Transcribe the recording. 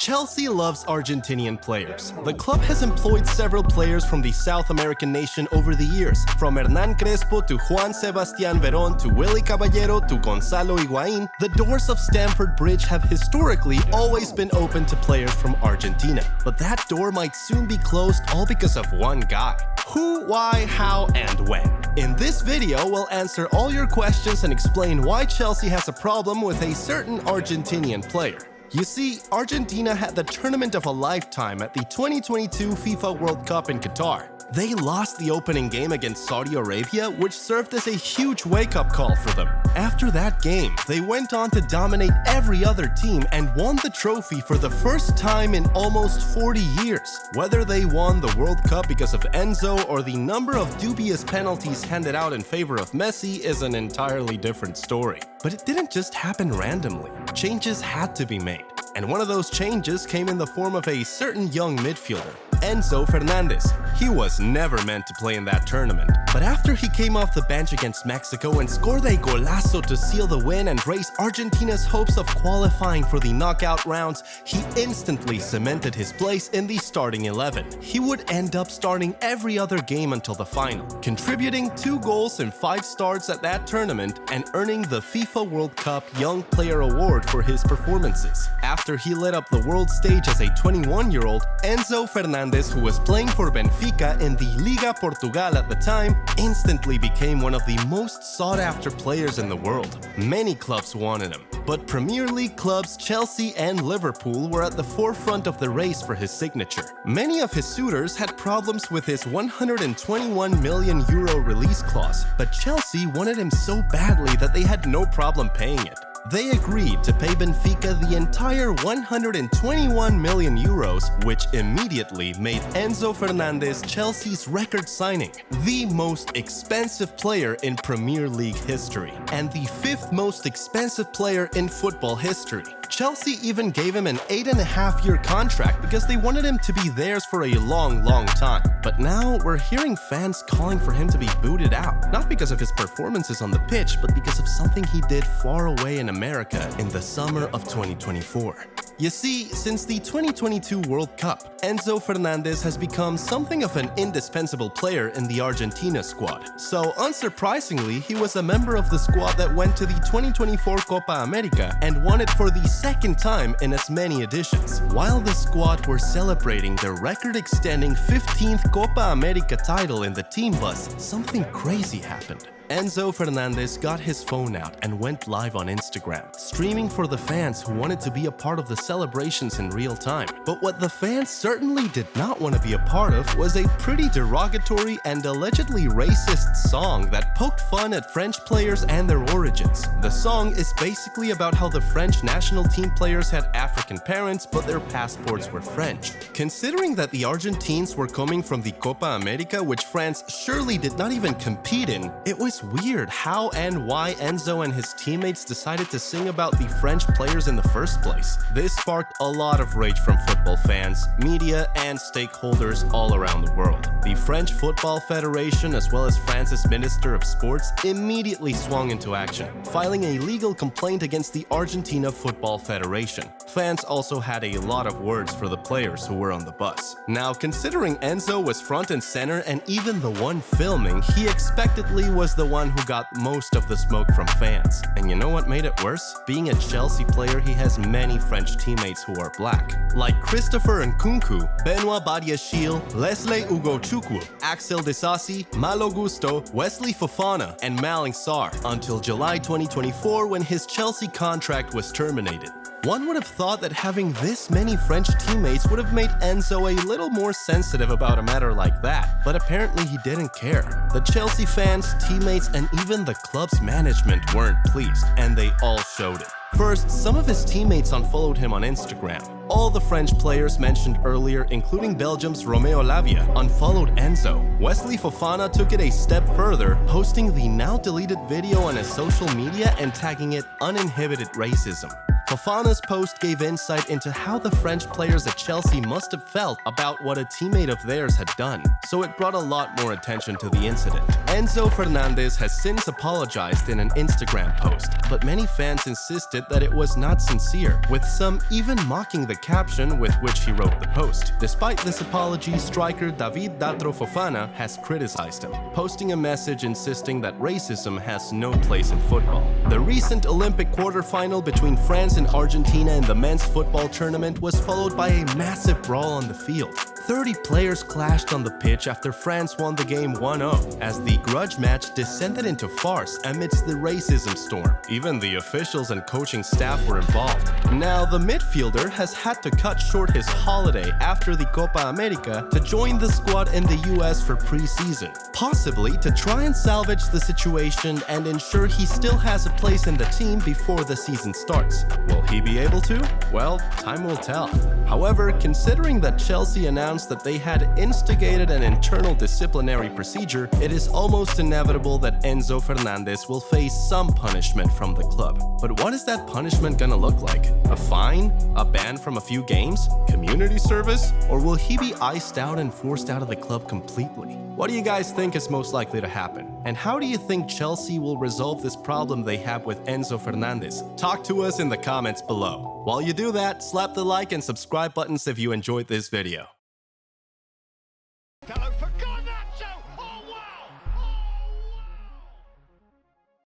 Chelsea loves Argentinian players. The club has employed several players from the South American nation over the years, from Hernan Crespo to Juan Sebastián Verón to Willy Caballero to Gonzalo Higuaín. The doors of Stamford Bridge have historically always been open to players from Argentina. But that door might soon be closed all because of one guy. Who, why, how, and when. In this video, we'll answer all your questions and explain why Chelsea has a problem with a certain Argentinian player. You see, Argentina had the tournament of a lifetime at the 2022 FIFA World Cup in Qatar. They lost the opening game against Saudi Arabia, which served as a huge wake-up call for them. After that game, they went on to dominate every other team and won the trophy for the first time in almost 40 years. Whether they won the World Cup because of Enzo or the number of dubious penalties handed out in favor of Messi is an entirely different story. But it didn't just happen randomly. Changes had to be made. And one of those changes came in the form of a certain young midfielder, Enzo Fernández. He was never meant to play in that tournament. But after he came off the bench against Mexico and scored a golazo to seal the win and raise Argentina's hopes of qualifying for the knockout rounds, he instantly cemented his place in the starting 11. He would end up starting every other game until the final, contributing 2 goals in 5 starts at that tournament and earning the FIFA World Cup Young Player Award for his performances. After he lit up the world stage as a 21-year-old, Enzo Fernández, who was playing for Benfica in the Liga Portugal at the time, instantly became one of the most sought-after players in the world. Many clubs wanted him, but Premier League clubs Chelsea and Liverpool were at the forefront of the race for his signature. Many of his suitors had problems with his €121 million release clause, but Chelsea wanted him so badly that they had no problem paying it. They agreed to pay Benfica the entire €121 million, which immediately made Enzo Fernández Chelsea's record signing, the most expensive player in Premier League history, and the 5th most expensive player in football history. Chelsea even gave him an 8.5-year contract because they wanted him to be theirs for a long time. But now we're hearing fans calling for him to be booted out, not because of his performances on the pitch, but because of something he did far away in America in the summer of 2024. You see, since the 2022 World Cup, Enzo Fernández has become something of an indispensable player in the Argentina squad. So, unsurprisingly, he was a member of the squad that went to the 2024 Copa America and won it for the second time in as many editions. While the squad were celebrating their record-extending 15th Copa America title in the team bus, something crazy happened. Enzo Fernández got his phone out and went live on Instagram, streaming for the fans who wanted to be a part of the celebrations in real time. But what the fans certainly did not want to be a part of was a pretty derogatory and allegedly racist song that poked fun at French players and their origins. The song is basically about how the French national team players had African parents but their passports were French. Considering that the Argentines were coming from the Copa America, which France surely did not even compete in, it was weird how and why Enzo and his teammates decided to sing about the French players in the first place. This sparked a lot of rage from football fans, media, and stakeholders all around the world. The French Football Federation, as well as France's Minister of Sports, immediately swung into action, filing a legal complaint against the Argentina Football Federation. Fans also had a lot of words for the players who were on the bus. Now, considering Enzo was front and center and even the one filming, he expectedly was the one who got most of the smoke from fans. And you know what made it worse? Being a Chelsea player, he has many French teammates who are black, like Christopher Nkunku, Benoit Badiashile, Leslie Ugochukwu, Axel Disasi, Malo Gusto, Wesley Fofana, and Malang Sarr, until July 2024 when his Chelsea contract was terminated. One would have thought that having this many French teammates would have made Enzo a little more sensitive about a matter like that, but apparently he didn't care. The Chelsea fans, teammates, and even the club's management weren't pleased, and they all showed it. First, some of his teammates unfollowed him on Instagram. All the French players mentioned earlier, including Belgium's Romeo Lavia, unfollowed Enzo. Wesley Fofana took it a step further, posting the now-deleted video on his social media and tagging it "uninhibited racism." Fofana's post gave insight into how the French players at Chelsea must have felt about what a teammate of theirs had done, so it brought a lot more attention to the incident. Enzo Fernández has since apologized in an Instagram post, but many fans insisted that it was not sincere, with some even mocking the caption with which he wrote the post. Despite this apology, striker David Datro Fofana has criticized him, posting a message insisting that racism has no place in football. The recent Olympic quarterfinal between France and Argentina in the men's football tournament was followed by a massive brawl on the field. 30 players clashed on the pitch after France won the game 1-0, as the grudge match descended into farce amidst the racism storm. Even the officials and coaching staff were involved. Now, the midfielder has had to cut short his holiday after the Copa America to join the squad in the US for pre-season, possibly to try and salvage the situation and ensure he still has a place in the team before the season starts. Will he be able to? Well, time will tell. However, considering that Chelsea announced that they had instigated an internal disciplinary procedure, it is almost inevitable that Enzo Fernández will face some punishment from the club. But what is that punishment gonna look like? A fine? A ban from a few games? Community service? Or will he be iced out and forced out of the club completely? What do you guys think is most likely to happen? And how do you think Chelsea will resolve this problem they have with Enzo Fernández? Talk to us in the comments below. While you do that, slap the like and subscribe buttons if you enjoyed this video.